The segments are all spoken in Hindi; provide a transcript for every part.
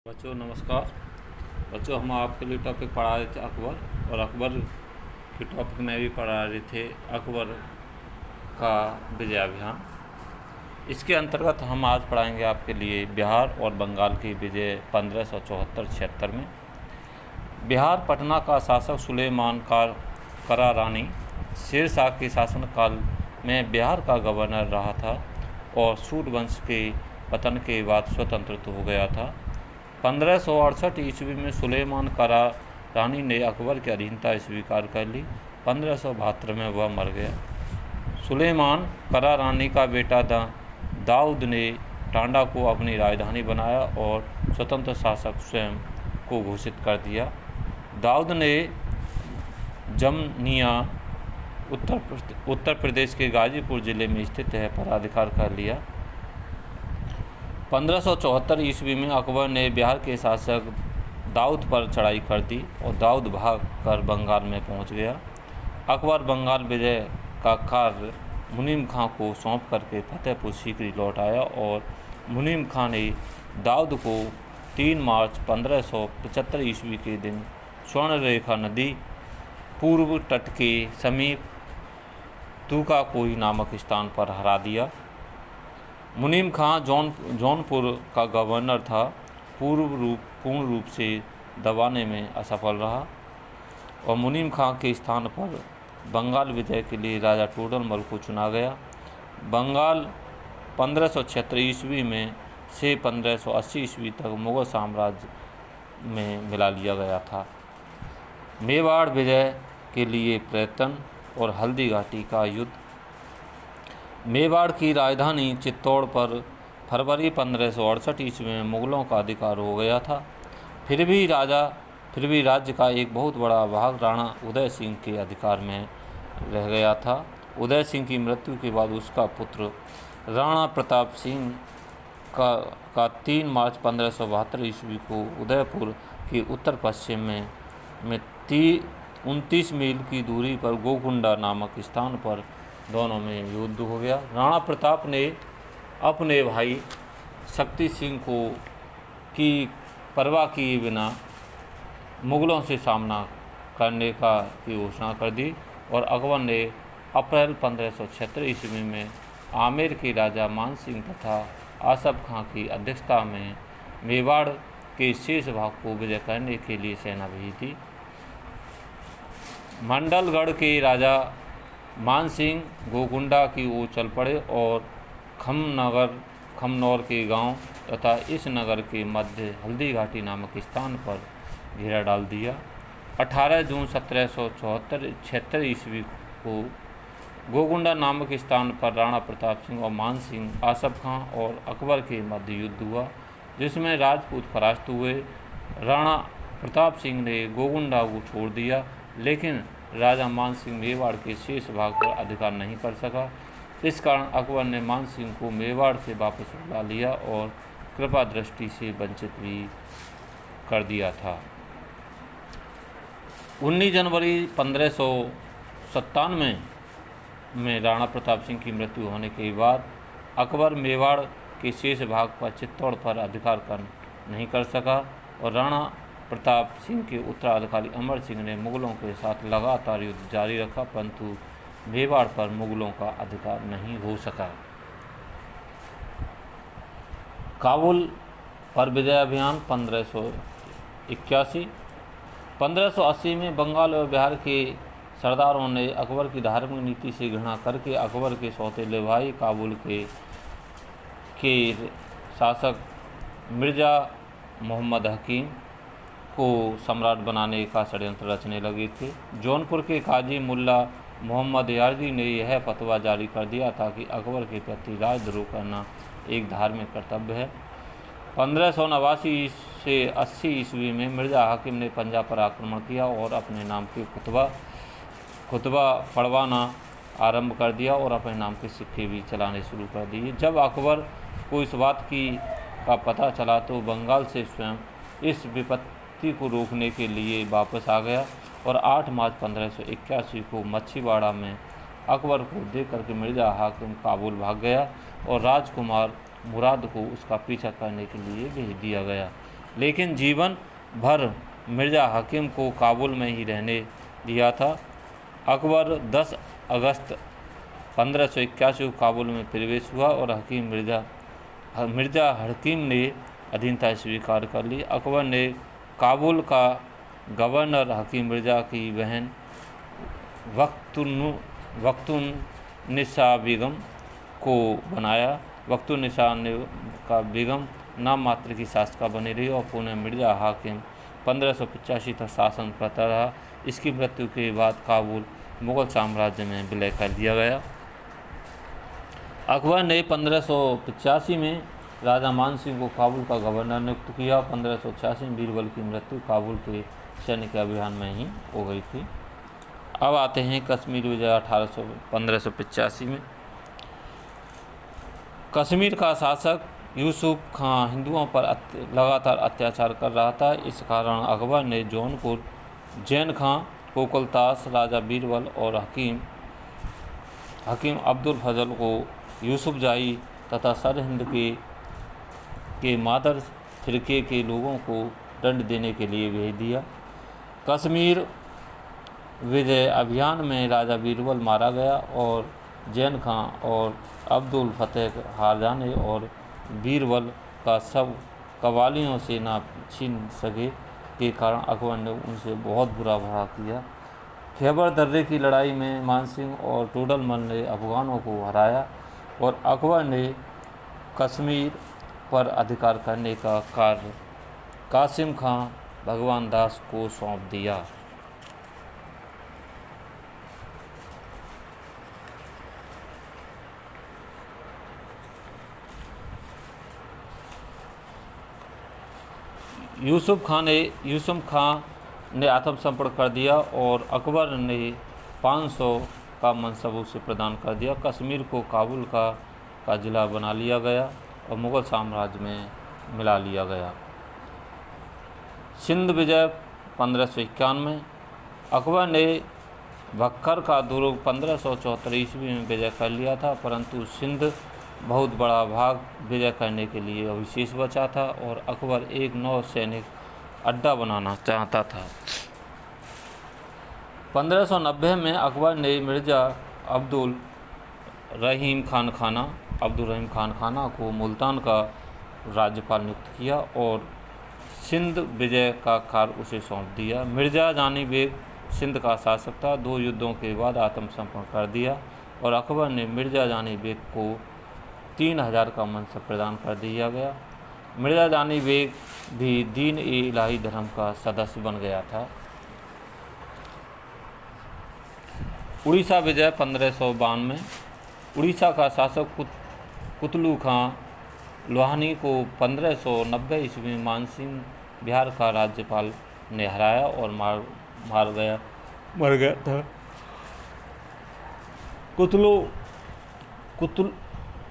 बच्चों नमस्कार। बच्चों हम आपके लिए टॉपिक पढ़ा रहे थे अकबर, और अकबर के टॉपिक में भी पढ़ा रहे थे अकबर का विजय अभियान। इसके अंतर्गत हम आज पढ़ाएंगे आपके लिए बिहार और बंगाल की विजय 1574-76 में। बिहार पटना का शासक सुलेमान करा रानी शेर शाह के शासनकाल में बिहार का गवर्नर रहा था और सूर्यवंश के पतन के बाद स्वतंत्र हो गया था। 1568 ईस्वी में सुलेमान करा रानी ने अकबर की अधीनता स्वीकार कर ली। 1572 में वह मर गया। सुलेमान करा रानी का बेटा दाऊद ने टांडा को अपनी राजधानी बनाया और स्वतंत्र शासक स्वयं को घोषित कर दिया। दाऊद ने जमनिया उत्तर प्रदेश के गाजीपुर जिले में स्थित है पर अधिकार कर लिया। 1574 ईस्वी में अकबर ने बिहार के शासक दाऊद पर चढ़ाई कर दी और दाऊद भाग कर बंगाल में पहुंच गया। अकबर बंगाल विजय का कार्य मुनीम खां को सौंप करके फतेहपुर सीकरी लौट आया और मुनीम खां ने दाऊद को 3 मार्च 1575 ईस्वी के दिन स्वर्णरेखा नदी पूर्व तट के समीप तूकाकोई नामक स्थान पर हरा दिया। मुनीम खां जौनपुर का गवर्नर था, पूर्ण रूप से दबाने में असफल रहा और मुनीम खां के स्थान पर बंगाल विजय के लिए राजा टोडरमल को चुना गया। बंगाल 1576 ईस्वी में से 1580 ईस्वी तक मुगल साम्राज्य में मिला लिया गया था। मेवाड़ विजय के लिए प्रयत्न और हल्दी घाटी का युद्ध। मेवाड़ की राजधानी चित्तौड़ पर फरवरी 1568 ईस्वी में मुगलों का अधिकार हो गया था। फिर भी राज्य का एक बहुत बड़ा भाग राणा उदय सिंह के अधिकार में रह गया था। उदय सिंह की मृत्यु के बाद उसका पुत्र राणा प्रताप सिंह का 3 मार्च 1572 ईस्वी को उदयपुर के उत्तर पश्चिम में 29 मील की दूरी पर गोकुंडा नामक स्थान पर दोनों में युद्ध हो गया। राणा प्रताप ने अपने भाई शक्ति सिंह की परवाह किए बिना मुगलों से सामना करने की घोषणा कर दी और अकबर ने अप्रैल 1576 ईस्वी में आमेर के राजा मान सिंह तथा आसफ खां की अध्यक्षता में मेवाड़ के शेष भाग को विजय करने के लिए सेना भेजी थी। मंडलगढ़ के राजा मान सिंह गोकुंडा की ओर चल पड़े और खमनौर के गांव तथा इस नगर के मध्य हल्दी घाटी नामक स्थान पर घेरा डाल दिया। 18 जून 1776 ईस्वी को गोकुंडा नामक स्थान पर राणा प्रताप सिंह और मान सिंह, आसफ खां और अकबर के मध्य युद्ध हुआ, जिसमें राजपूत परास्त हुए। राणा प्रताप सिंह ने गोकुंडा को छोड़ दिया, लेकिन राजा मान सिंह मेवाड़ के शेष भाग पर अधिकार नहीं कर सका। इस कारण अकबर ने मान सिंह को मेवाड़ से वापस बुला लिया और कृपा दृष्टि से वंचित भी कर दिया था। 19 जनवरी 1597 में राणा प्रताप सिंह की मृत्यु होने के बाद अकबर मेवाड़ के शेष भाग पर चित्तौड़ पर अधिकार नहीं कर सका और राणा प्रताप सिंह के उत्तराधिकारी अमर सिंह ने मुगलों के साथ लगातार युद्ध जारी रखा, परंतु मेवाड़ पर मुगलों का अधिकार नहीं हो सका। काबुल पर विजय अभियान 1581। 1580 में बंगाल और बिहार के सरदारों ने अकबर की धार्मिक नीति से घृणा करके अकबर के सौतेले भाई काबुल के शासक मिर्जा मोहम्मद हकीम को सम्राट बनाने का षड्यंत्र रचने लगे थे। जौनपुर के काजी मुल्ला मोहम्मद यारजी ने यह फतवा जारी कर दिया था कि अकबर के प्रति राजद्रोह करना एक धार्मिक कर्तव्य है। 1589 से 80 ईस्वी में मिर्जा हाकिम ने पंजाब पर आक्रमण किया और अपने नाम के खुतबा पढ़वाना आरंभ कर दिया और अपने नाम के सिक्के भी चलाने शुरू कर दिए। जब अकबर को इस बात का पता चला तो बंगाल से स्वयं इस विपत्ति को रोकने के लिए वापस आ गया और 8 मार्च 1581 को मच्छीवाड़ा में अकबर को देख करके मिर्जा हाकिम काबुल भाग गया और राजकुमार मुराद को उसका पीछा करने के लिए भेज दिया गया। लेकिन जीवन भर मिर्ज़ा हकीम को काबुल में ही रहने दिया था। अकबर 10 अगस्त 1581 को काबुल में प्रवेश हुआ और मिर्ज़ा हकीम ने अधीनता स्वीकार कर ली। अकबर ने काबुल का गवर्नर हकीम मिर्ज़ा की बहन वक्तुन्निसा बेगम को बनाया। वक्तुन्निसा का बेगम नाम मात्र की शासका बनी रही और पुणे मिर्ज़ा हाकिम 1585 तक शासन करता रहा। इसकी मृत्यु के बाद काबुल मुगल साम्राज्य में विलय कर दिया गया। अकबर ने 1585 में राजा मान सिंह को काबुल का गवर्नर नियुक्त किया। 1586 में बीरबल की मृत्यु काबुल के सैनिक अभियान में ही हो गई थी। अब आते हैं कश्मीर विजय 1585 में। कश्मीर का शासक यूसुफ खां हिंदुओं पर लगातार अत्याचार कर रहा था। इस कारण अकबर ने जौनपुर, जैन खां, कोकलतास, राजा बीरबल और हकीम अब्दुल फजल को यूसुफ जाही तथा सरहिंद के मादर फिरके के लोगों को दंड देने के लिए भेज दिया। कश्मीर विजय अभियान में राजा बीरबल मारा गया और जैन खां और अब्दुल फतेह हार जाने और बीरबल का सब कवालियों से ना छीन सके के कारण अकबर ने उनसे बहुत बुरा भला किया। खैबर दर्रे की लड़ाई में मानसिंह और टोडरमल ने अफगानों को हराया और अकबर ने कश्मीर पर अधिकार करने का कार्य कासिम खां भगवान दास को सौंप दिया। यूसुफ खां ने आत्मसमर्पण कर दिया और अकबर ने 500 का मनसब उसे प्रदान कर दिया। कश्मीर को काबुल का जिला बना लिया गया और मुगल साम्राज्य में मिला लिया गया। सिंध विजय 1591। अकबर ने बक्कर का दुर्ग 1574 ईस्वी में विजय कर लिया था, परंतु सिंध बहुत बड़ा भाग विजय करने के लिए अवशेष बचा था और अकबर एक नौ सैनिक अड्डा बनाना चाहता था। 1590 में अकबर ने मिर्ज़ा अब्दुल रहीम खान खाना को मुल्तान का राज्यपाल नियुक्त किया और सिंध विजय का कार्य उसे सौंप दिया। मिर्ज़ा जानी बेग सिंध का शासक था। 2 युद्धों के बाद आत्मसमर्पण कर दिया और अकबर ने मिर्ज़ा जानी बेग को 3000 का मनसब प्रदान कर दिया गया। मिर्ज़ा जानी बेग भी दीन ए इलाही धर्म का सदस्य बन गया था। उड़ीसा विजय 1592। उड़ीसा का शासक कुतलू खां लोहानी को 1590 ईस्वी में मानसिंह बिहार का राज्यपाल ने हराया और मर गया था।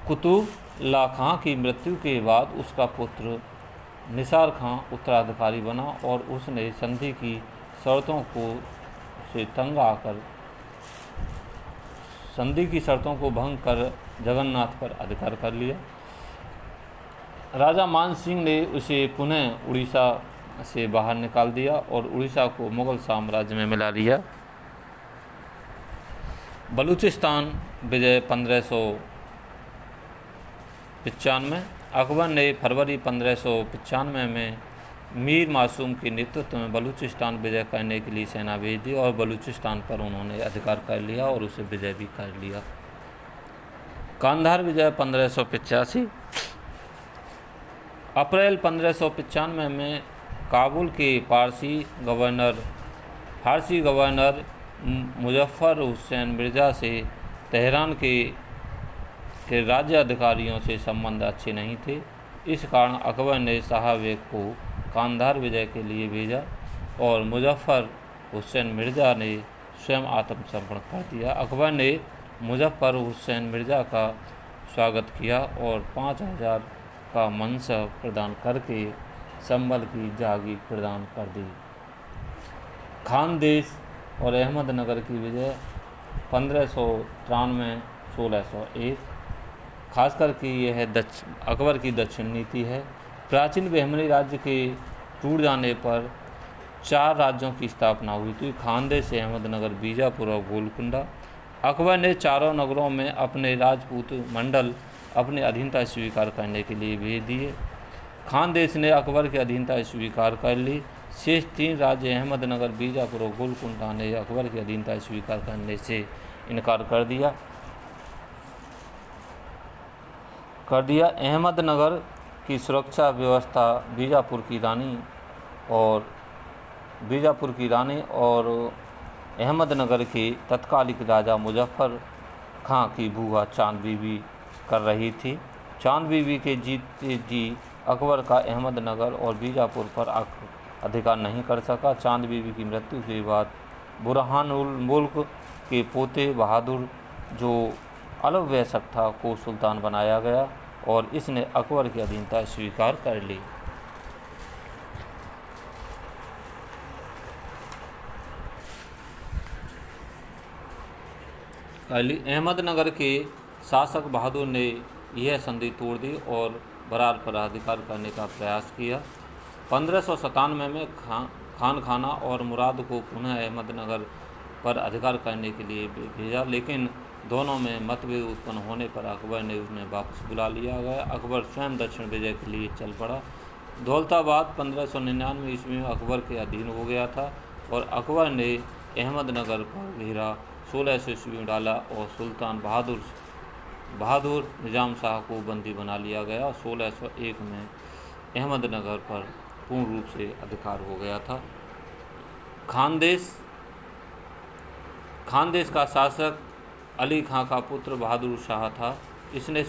कुतुला खां की मृत्यु के बाद उसका पुत्र निसार खां उत्तराधिकारी बना और उसने संधि की शर्तों को भंग कर जगन्नाथ पर अधिकार कर लिया। राजा मान सिंह ने उसे पुनः उड़ीसा से बाहर निकाल दिया और उड़ीसा को मुगल साम्राज्य में मिला लिया। बलूचिस्तान विजय 1595। अकबर ने फरवरी 1595 में मीर मासूम के नेतृत्व में बलूचिस्तान विजय करने के लिए सेना भेज दी और बलूचिस्तान पर उन्होंने अधिकार कर लिया और उसे विजय भी कर लिया। कांधार विजय 1585। अप्रैल 1595 में काबुल के फारसी गवर्नर मुजफ्फर हुसैन मिर्ज़ा से तेहरान के राज्य अधिकारियों से संबंध अच्छे नहीं थे। इस कारण अकबर ने शाह बेग को कांधार विजय के लिए भेजा और मुजफ्फर हुसैन मिर्ज़ा ने स्वयं आत्मसमर्पण कर दिया। अकबर ने मुजफ्फर हुसैन मिर्ज़ा का स्वागत किया और 5000 का मनसब प्रदान करके संभल की जागीर प्रदान कर दी। खानदेश और अहमदनगर की विजय 1593-1601। खास करके यह अकबर की दक्षिण नीति है। प्राचीन बहमनी राज्य के टूट जाने पर 4 राज्यों की स्थापना हुई थी, खानदेश, अहमदनगर, बीजापुर और गोलकुंडा। अकबर ने चारों नगरों में अपने राजपूत मंडल अपनी अधीनता स्वीकार करने के लिए भेज दिए। खानदेश ने अकबर की अधीनता स्वीकार कर ली। शेष 3 राज्य अहमदनगर, बीजापुर और गोलकुंडा ने अकबर की अधीनता स्वीकार करने से इनकार कर दिया। अहमदनगर की सुरक्षा व्यवस्था बीजापुर की रानी और अहमदनगर के तत्कालिक राजा मुजफ्फर खां की बुआ चांद बीबी कर रही थी। चांद बीबी के जीते जी अकबर का अहमदनगर और बीजापुर पर अधिकार नहीं कर सका। चांद बीबी की मृत्यु के बाद बुरहानुल मुल्क के पोते बहादुर, जो अल्पवयस्क था, को सुल्तान बनाया गया और इसने अकबर की अधीनता स्वीकार कर ली। अहमदनगर के शासक बहादुर ने यह संधि तोड़ दी और बरार पर अधिकार करने का प्रयास किया। 1597 में खाना और मुराद को पुनः अहमदनगर पर अधिकार करने के लिए भेजा, लेकिन दोनों में मतभेद उत्पन्न होने पर अकबर ने उन्हें वापस बुला लिया गया। अकबर स्वयं दक्षिण विजय के लिए चल पड़ा। दौलताबाद 1599 ईस्वी में अकबर के अधीन हो गया था और अकबर ने अहमदनगर पर घेरा 1600 ईस्वी में डाला और सुल्तान बहादुर निजाम शाह को बंदी बना लिया गया और 1601 में अहमदनगर पर पूर्ण रूप से अधिकार हो गया था। खानदेश का शासक अली खां का पुत्र बहादुर शाह था। इसने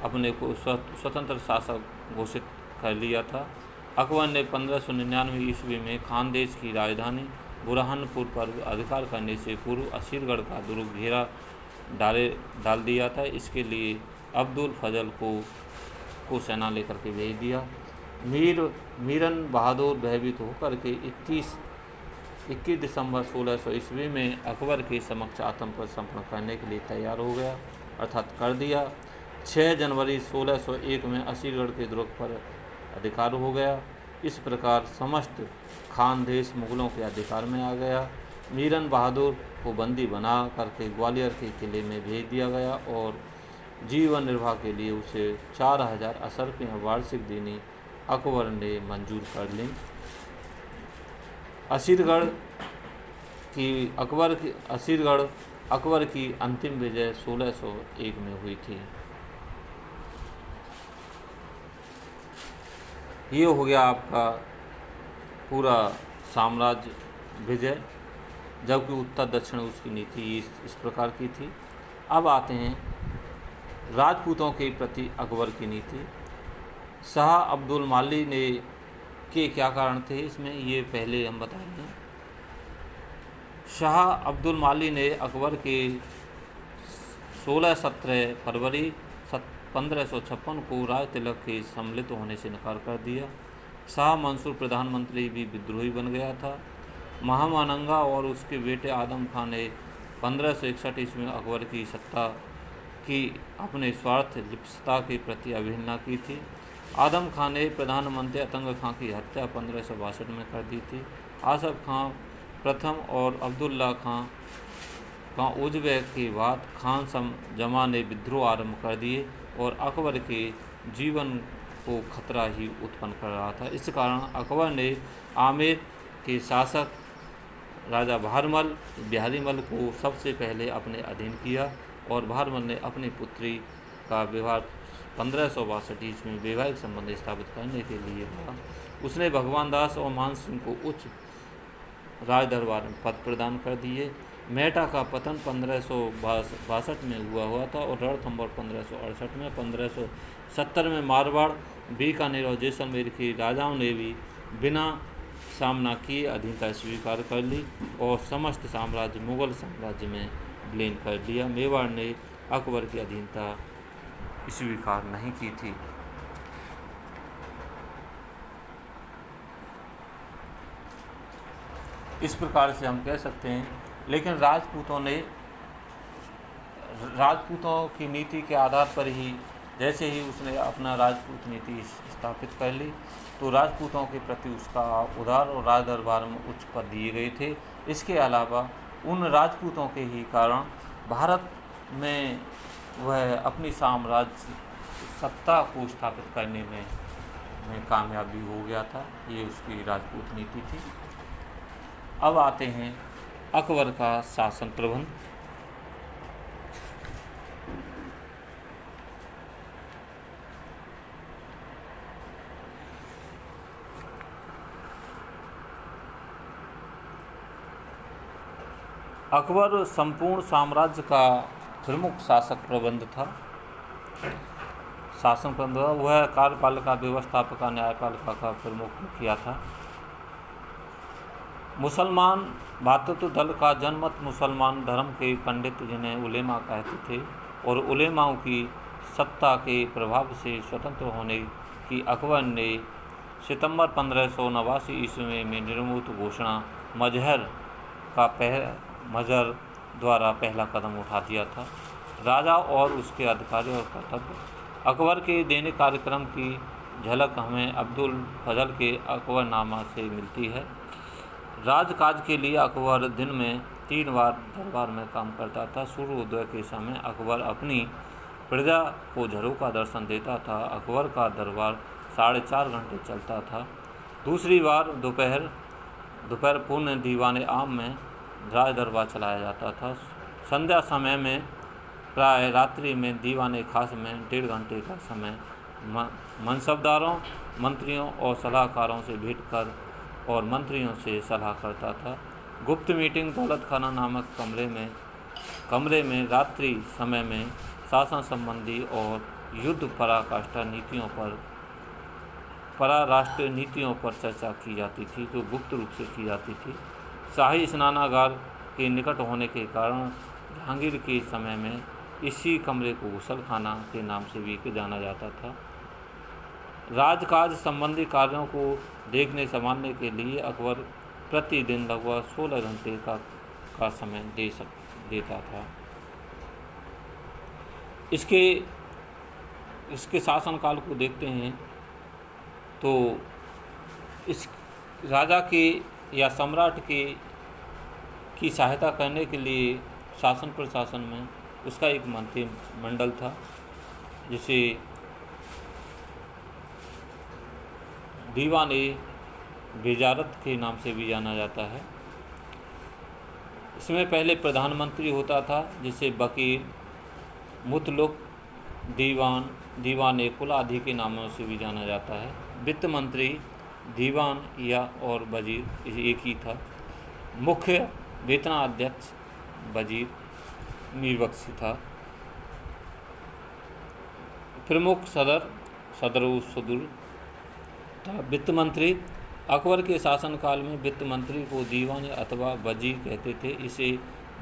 अपने को स्वतंत्र शासक घोषित कर लिया था। अकबर ने 1599 ईस्वी में खानदेश की राजधानी बुरहानपुर पर अधिकार करने से पूर्व असीरगढ़ का दुर्ग घेरा डाल दिया था। इसके लिए अब्दुल फजल को सेना लेकर के भेज दिया। मीरन बहादुर भयभीत होकर के 21 दिसंबर 1600 ईस्वी में अकबर के समक्ष आत्मपद समर्पण करने के लिए तैयार हो गया, अर्थात कर दिया। 6 जनवरी 1601 में असीरगढ़ के दुर्ग पर अधिकार हो गया। इस प्रकार समस्त खानदेश मुगलों के अधिकार में आ गया। मीरन बहादुर को बंदी बना करके ग्वालियर के किले में भेज दिया गया और जीवन निर्वाह के लिए उसे 4000 असरफियाँ वार्षिक देनी अकबर ने मंजूर कर ली। असीरगढ़ अकबर की अंतिम विजय 1601 में हुई थी। ये हो गया आपका पूरा साम्राज्य विजय, जबकि उत्तर दक्षिण उसकी नीति इस प्रकार की थी। अब आते हैं राजपूतों के प्रति अकबर की नीति। शाह अब्दुल माली के क्या कारण थे इसमें, ये पहले हम बता रहे हैं। शाह अब्दुल माली ने अकबर के 16-17 फरवरी 1556 को राज तिलक के सम्मिलित होने से इनकार कर दिया। शाह मंसूर प्रधानमंत्री भी विद्रोही बन गया था। महामानंगा और उसके बेटे आदम खान ने 1561 ईस्वी में अकबर की सत्ता की अपने स्वार्थ लिप्सता के प्रति अवहेलना की थी। आदम खान ने प्रधानमंत्री अतंग खां की हत्या 1562 में कर दी थी। आसफ खां प्रथम और अब्दुल्ला खां उजबे के बाद खान जमा ने विद्रोह आरंभ कर दिए और अकबर के जीवन को खतरा ही उत्पन्न कर रहा था। इस कारण अकबर ने आमेर के शासक राजा बिहारीमल को सबसे पहले अपने अधीन किया और बहारमल ने अपनी पुत्री का विवाह 1562 ईस्वी में वैवाहिक संबंध स्थापित करने के लिए कहा। उसने भगवान दास और मान सिंह को उच्च राज दरबार में पद प्रदान कर दिए। मेहटा का पतन 1562 में हुआ था और रणथंभौर 1568 में। 1570 में मारवाड़, बीकानेर और जैसलमेर के राजाओं ने भी बिना सामना किए अधीनता स्वीकार कर ली और समस्त साम्राज्य मुगल साम्राज्य में विलीन कर दिया। मेवाड़ ने अकबर की अधीनता स्वीकार नहीं की थी। इस प्रकार से हम कह सकते हैं, लेकिन राजपूतों की नीति के आधार पर ही जैसे ही उसने अपना राजपूत नीति स्थापित कर ली तो राजपूतों के प्रति उसका उदार और राज दरबार में उच्च पद दिए गए थे। इसके अलावा उन राजपूतों के ही कारण भारत में वह अपनी साम्राज्य सत्ता को स्थापित करने में कामयाबी हो गया था। ये उसकी राजपूत नीति थी। अब आते हैं अकबर का शासन प्रबंध। अकबर संपूर्ण साम्राज्य का प्रमुख शासक प्रबंध था। शासन प्रबंध वह कार्यपालिका, व्यवस्थापिका, न्यायपालिका का प्रमुख मुखिया था। मुसलमान भातृत्व दल का जनमत मुसलमान धर्म के पंडित, जिन्हें उलेमा कहते थे, और उलेमाओं की सत्ता के प्रभाव से स्वतंत्र होने की अकबर ने सितंबर 1589 ईस्वी में निर्मोही घोषणा मजहर द्वारा पहला कदम उठा दिया था। राजा और उसके अधिकारी और कर्तव्य। अकबर के दैनिक कार्यक्रम की झलक हमें अब्दुल फजल के अकबरनामा से मिलती है। राजकाज के लिए अकबर दिन में 3 बार दरबार में काम करता था। सूर्योदय के समय अकबर अपनी प्रजा को झरों का दर्शन देता था। अकबर का दरबार 4.5 घंटे चलता था। दूसरी बार दोपहर पूर्ण दीवान आम में राज दरबार चलाया जाता था। संध्या समय में प्राय रात्रि में दीवान खास में 1.5 घंटे का समय मनसबदारों, मंत्रियों और सलाहकारों से भेंट कर और मंत्रियों से सलाह करता था। गुप्त मीटिंग दौलत खाना नामक कमरे में रात्रि समय में शासन संबंधी और युद्ध पराराष्ट्रीय नीतियों पर चर्चा की जाती थी, जो गुप्त रूप से की जाती थी। शाही स्नानागार के निकट होने के कारण जहांगीर के समय में इसी कमरे को गुसलखाना के नाम से भी जाना जाता था। राजकाज संबंधी कार्यों को देखने संभालने के लिए अकबर प्रतिदिन लगभग 16 घंटे का समय देता था। इसके शासनकाल को देखते हैं तो इस राजा के या सम्राट की सहायता करने के लिए शासन प्रशासन में उसका एक मंत्रिमंडल था, जिसे दीवान-ए-वज़ारत के नाम से भी जाना जाता है। इसमें पहले प्रधानमंत्री होता था, जिसे वकील, मुतलुक, दीवान-ए-कुल आदि के नामों से भी जाना जाता है। वित्त मंत्री, दीवान या और वजीर एक ही था। मुख्य वेतनाध्यक्ष वजीर मीर बख्शी था। प्रमुख सदर था। वित्त मंत्री अकबर के शासनकाल में वित्त मंत्री को दीवान अथवा वजीर कहते थे। इसे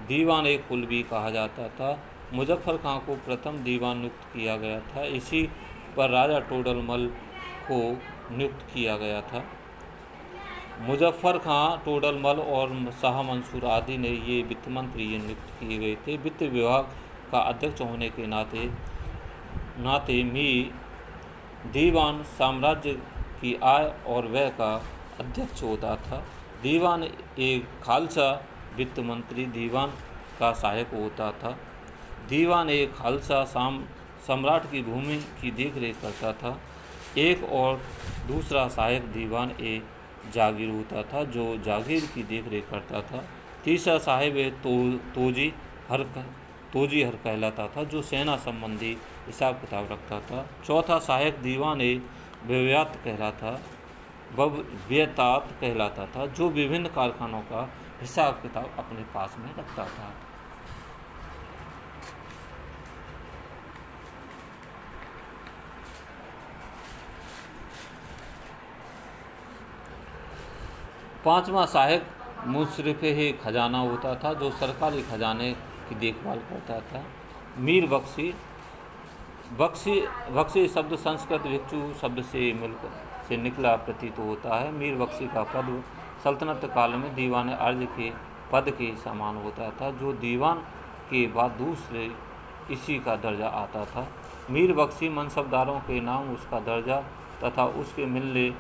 दीवान-ए-कुल भी कहा जाता था। मुजफ्फर खां को प्रथम दीवान नियुक्त किया गया था। इसी पर राजा टोडरमल को नियुक्त किया गया था। मुजफ्फर खां, टोडरमल और शाह मंसूर आदि ने ये वित्त मंत्री नियुक्त किए गए थे। वित्त विभाग का अध्यक्ष होने के नाते दीवान साम्राज्य की आय और व्यय का अध्यक्ष होता था। दीवान एक खालसा वित्त मंत्री दीवान का सहायक होता था। दीवान एक खालसा सम्राट की भूमि की देखरेख करता था। एक और दूसरा सहायक दीवान ए जागीर होता था, जो जागीर की देखरेख करता था। तीसरा साहिब तोजी हर कहलाता था, जो सेना संबंधी हिसाब किताब रखता था। चौथा सहायक दीवान ए व्यतात कहलाता था, जो विभिन्न कारखानों का हिसाब किताब अपने पास में रखता था। पांचवा सहायक मुशर्रिफ़ खजाना होता था, जो सरकारी खजाने की देखभाल करता था। मीर बख्शी शब्द संस्कृत भिक्षु शब्द से निकला प्रतीत होता है। मीर बख्शी का पद सल्तनत काल में दीवान अर्ज के पद के समान होता था, जो दीवान के बाद दूसरे इसी का दर्जा आता था। मीर बख्शी मनसबदारों के नाम, उसका दर्जा तथा उसके मिलने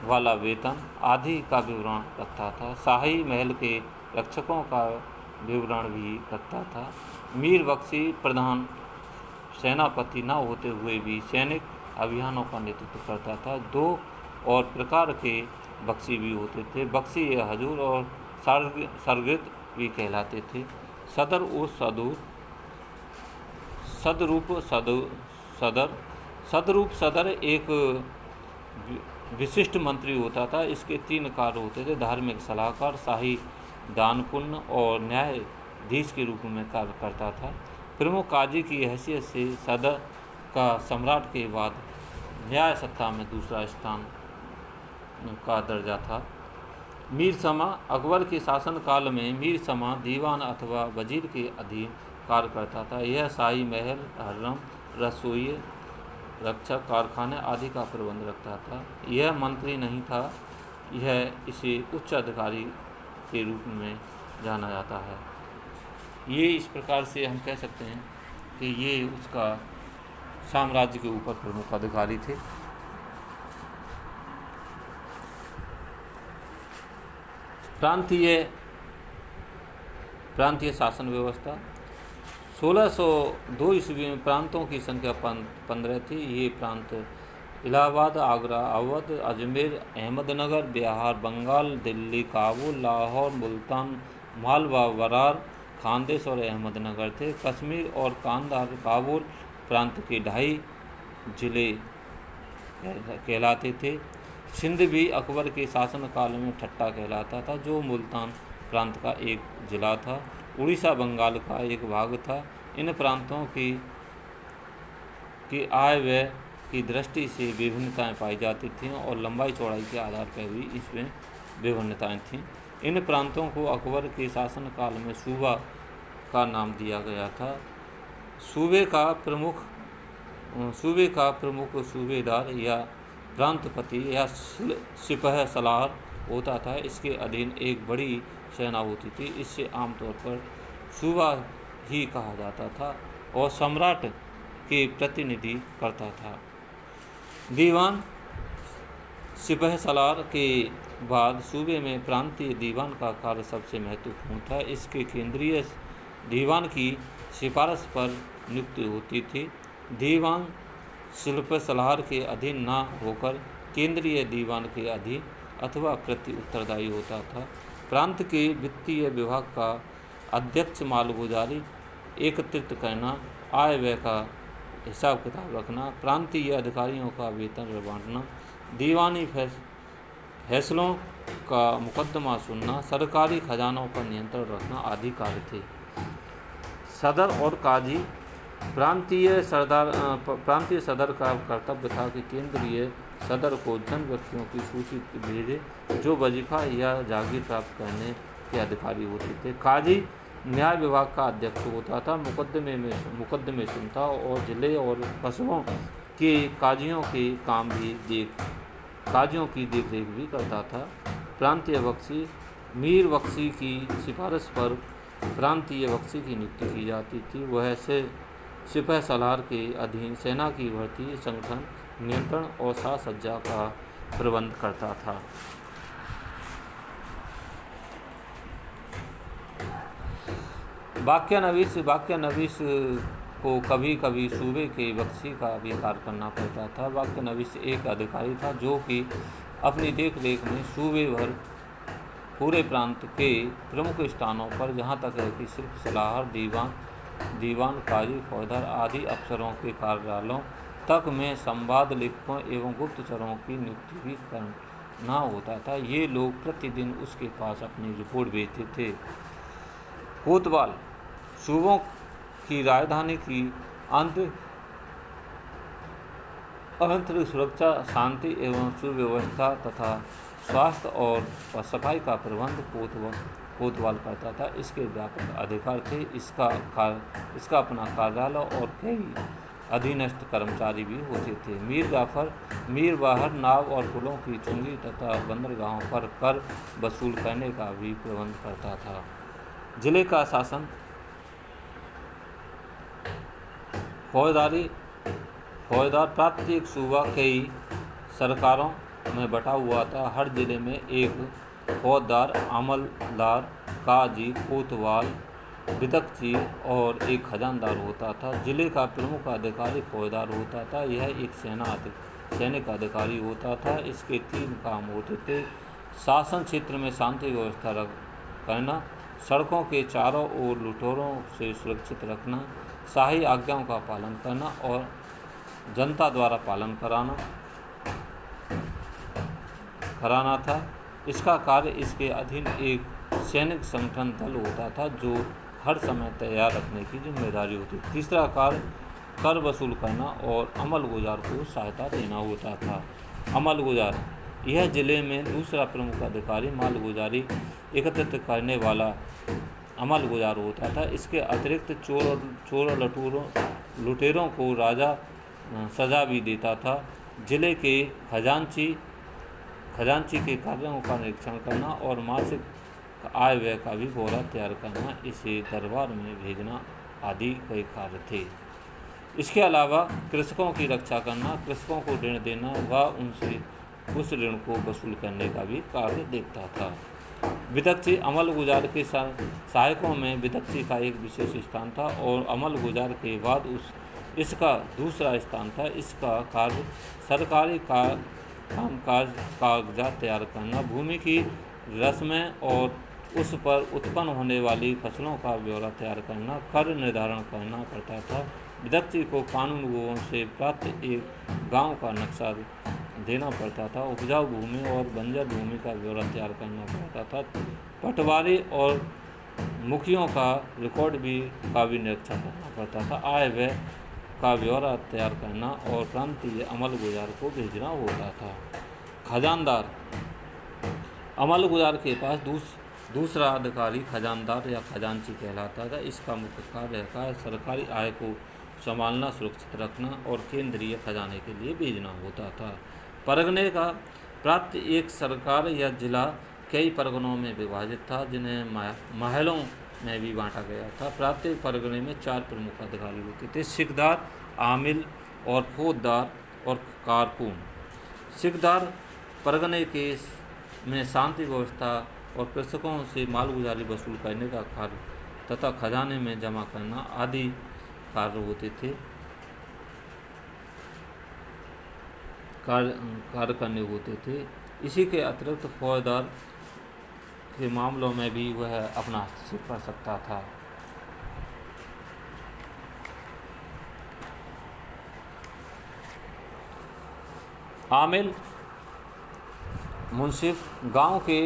वाला वेतन आदि का विवरण रखता था। शाही महल के रक्षकों का विवरण भी रखता था। मीर बख्शी प्रधान सेनापति न होते हुए भी सैनिक अभियानों का नेतृत्व करता था। दो और प्रकार के बख्शी भी होते थे, बख्शी ए हजूर और सरगिर्द भी कहलाते थे। सदर व सदूर, सदरूप सदर, सदरूप सदर एक विशिष्ट मंत्री होता था। इसके 3 कार्य होते थे: धार्मिक सलाहकार, शाही दानपुण्य और न्यायाधीश के रूप में कार्य करता था। प्रमुख काजी की हैसियत से सदर का सम्राट के बाद न्याय सत्ता में दूसरा स्थान का दर्जा था। मीर समा, अकबर के शासनकाल में मीर समा दीवान अथवा वजीर के अधीन कार्य करता था। यह शाही महल, हर्रम, रसोई, रक्षक, कारखाने आदि का प्रबंध रखता था। यह मंत्री नहीं था, यह इसे उच्च अधिकारी के रूप में जाना जाता है। ये इस प्रकार से हम कह सकते हैं कि ये उसका साम्राज्य के ऊपर प्रमुख अधिकारी थे। प्रांतीय शासन व्यवस्था। 1602 ईस्वी में प्रांतों की संख्या 15 थी। ये प्रांत इलाहाबाद, आगरा, अवध, अजमेर, अहमदनगर, बिहार, बंगाल, दिल्ली, काबुल, लाहौर, मुल्तान, मालवा, बरार, खानदेश और अहमदनगर थे। कश्मीर और कांधार काबुल प्रांत के 2.5 जिले कहलाते थे। सिंध भी अकबर के शासनकाल में ठट्टा कहलाता था, जो मुल्तान प्रांत का एक जिला था। उड़ीसा बंगाल का एक भाग था। इन प्रांतों की आय व्यय की दृष्टि से विभिन्नताएं पाई जाती थीं और लंबाई चौड़ाई के आधार पर भी इसमें विभिन्नताएं थीं। इन प्रांतों को अकबर के शासनकाल में सूबा का नाम दिया गया था। सूबे का प्रमुख सूबेदार या प्रांतपति या सिपह सलार होता था। इसके अधीन एक बड़ी सेना होती थी। इससे आमतौर पर सूबा ही कहा जाता था और सम्राट के प्रतिनिधि करता था। दीवान, सिपह सलार के बाद सूबे में प्रांतीय दीवान का कार्य सबसे महत्वपूर्ण था। इसके केंद्रीय दीवान की सिफारिश पर नियुक्ति होती थी। दीवान सिपह सलार के अधीन न होकर केंद्रीय दीवान के अधीन अथवा प्रति उत्तरदायी होता था। प्रांत के वित्तीय विभाग का अध्यक्ष मालगुजारी एकत्रित करना, आय व्यय का हिसाब किताब रखना, प्रांतीय अधिकारियों का वेतन बांटना, दीवानी फैसलों का मुकदमा सुनना, सरकारी खजानों पर नियंत्रण रखना आदि कार्य थे। सदर और काजी। प्रांतीय सदर का कर्तव्य था कि केंद्रीय सदर को जन व्यक्तियों की सूची भेजे जो वजीफा या जागीर प्राप्त करने के अधिकारी होते थे। काजी न्याय विभाग का अध्यक्ष होता था, मुकदमे सुनता और जिले और कस्बों के काजियों की देखरेख भी करता था। प्रांतीय बख्शी। मीर बख्शी की सिफारिश पर प्रांतीय बख्शी की नियुक्ति की जाती थी। वह से सिपह सलार के अधीन सेना की भर्ती, संगठन, नियंत्रण और साज सज्जा का प्रबंध करता था। वाक्यानवीस को कभी कभी सूबे के बख्शी का भी कार्य करना पड़ता था। वाक्यानवीस एक अधिकारी था जो कि अपनी देखरेख में सूबे भर पूरे प्रांत के प्रमुख स्थानों पर, जहाँ तक है कि सिर्फ सलाहर, दीवान, काजी, फौजदार आदि अफसरों के कार्यालयों तक में संवाद लेखकों एवं गुप्तचरों की नियुक्ति भी करना होता था। ये लोग प्रतिदिन उसके पास अपनी रिपोर्ट भेजते थे। कोतवाल। सूबों की राजधानी की आंतरिक सुरक्षा, शांति एवं सुव्यवस्था तथा स्वास्थ्य और सफाई का प्रबंध कोतवाल करता था। इसके व्यापक अधिकार थे। इसका अपना कार्यालय और कई अधीनस्थ कर्मचारी भी होते थे। मीर जाफर। मीर बाहर नाव और पुलों की चुंगी तथा बंदरगाहों पर कर वसूल करने का भी प्रबंध करता था। जिले का शासन। फौजदारी फौजदार प्रत्येक सूबा कई सरकारों में बटा हुआ था। हर जिले में एक फौजदार, अमलदार, काजी, कोतवाल, विदक्ची और एक खजानदार होता था। जिले का प्रमुख अधिकारी फौजदार होता था। यह एक सैनिक अधिकारी होता था। इसके 3 काम होते थे: शासन क्षेत्र में शांति व्यवस्था करना, सड़कों के चारों ओर लुटेरों से सुरक्षित रखना, शाही आज्ञाओं का पालन करना और जनता द्वारा पालन कराना था। इसका कार्य इसके अधीन एक सैनिक संगठन दल होता था जो हर समय तैयार रखने की जिम्मेदारी होती थी। तीसरा कार्य कर वसूल करना और अमलगुजार को सहायता देना होता था। अमलगुजार, यह जिले में दूसरा प्रमुख अधिकारी मालगुजारी एकत्रित करने वाला अमलगुजार होता था। इसके अतिरिक्त चोर लुटेरों को राजा सजा भी देता था। जिले के खजांची के कार्यों का निरीक्षण करना और मासिक आय व्यय का भी ब्यौरा तैयार करना, इसे दरबार में भेजना आदि कई कार्य थे। इसके अलावा कृषकों की रक्षा करना, कृषकों को ऋण देना व उनसे उस ऋण को वसूल करने का भी कार्य देखता था। विदक्ची, अमलगुजार के सहायकों में विदक्ची का एक विशेष स्थान था और अमलगुजार के बाद इसका दूसरा स्थान था। इसका कार्य सरकारी कामकाज, कागजात तैयार करना, भूमि की रस्में और उस पर उत्पन्न होने वाली फसलों का ब्यौरा तैयार करना, कर निर्धारण करना पड़ता था। विदक्ची को कानूनगोओं से प्राप्त एक गांव का नक्शा देना पड़ता था। उपजाऊ भूमि और बंजर भूमि का ब्यौरा तैयार करना पड़ता था। पटवारी और मुखियों का रिकॉर्ड का भी निरीक्षण करना पड़ता था। आय व्यय का ब्यौरा तैयार करना और प्रांतीय अमलगुजार को भेजना होता था। खजानदार, अमलगुजार के पास दूसरा अधिकारी खजानदार या खजांची कहलाता था। इसका मुख्य कार्य सरकारी आय को संभालना, सुरक्षित रखना और केंद्रीय खजाने के लिए भेजना होता था। परगने का प्रांत एक सरकार या जिला कई परगनों में विभाजित था, जिन्हें महलों में भी बांटा गया था। प्रत्येक परगने में 4 प्रमुख अधिकारी होते थे: सिकदार, आमिल और फौजदार और कारकुन। सिकदार परगने में शांति व्यवस्था और कृषकों से मालगुजारी वसूल करने का कार्य तथा खजाने में जमा करना आदि कार्य होते थे, कार्य करने होते थे। इसी के अतिरिक्त फौजदार के मामलों में भी वह अपना हस्तक्षेप कर सकता था। आमिल, मुंसिफ, गांव के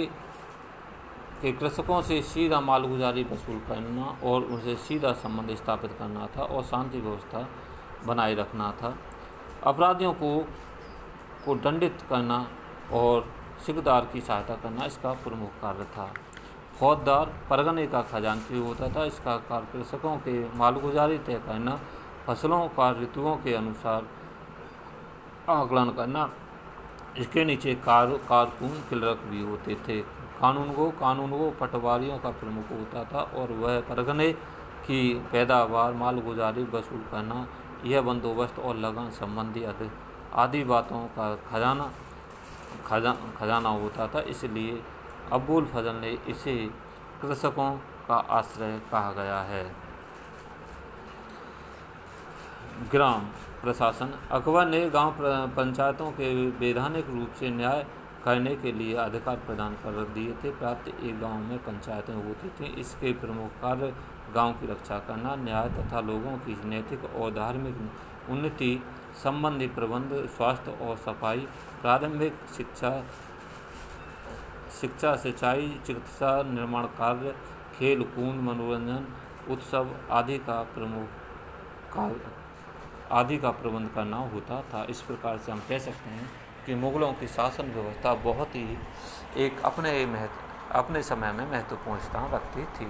कृषकों से सीधा मालगुजारी वसूल करना और उनसे सीधा संबंध स्थापित करना था और शांति व्यवस्था बनाए रखना था। अपराधियों को दंडित करना और सिकदार की सहायता करना इसका प्रमुख कार्य था। फौजदार परगने का खजांची होता था। इसका कार्य कृषकों के मालगुजारी तय करना, फसलों का ऋतुओं के अनुसार आकलन करना। इसके नीचे कारकुन, क्लर्क भी होते थे। कानूनगो पटवारियों का प्रमुख होता था और वह परगने की पैदावार, मालगुजारी वसूल करना, यह बंदोबस्त और लगान संबंधी आदि बातों का खजाना होता था। इसलिए अबुल फजल ने इसे कृषकों का आश्रय कहा गया है। ग्राम प्रशासन, अकबर ने गांव पंचायतों के वैधानिक रूप से न्याय करने के लिए अधिकार प्रदान कर दिए थे। प्रत्येक एक गांव में पंचायतें होती थीं। इसके प्रमुख कार्य गांव की रक्षा करना, न्याय तथा लोगों की नैतिक और धार्मिक उन्नति संबंधी प्रबंध, स्वास्थ्य और सफाई, प्रारंभिक शिक्षा, सिंचाई, चिकित्सा, निर्माण कार्य, खेल कूद, मनोरंजन, उत्सव आदि का प्रबंध करना होता था। इस प्रकार से हम कह सकते हैं कि मुग़लों की शासन व्यवस्था बहुत ही एक अपने समय में महत्वपूर्ण स्थान रखती थी।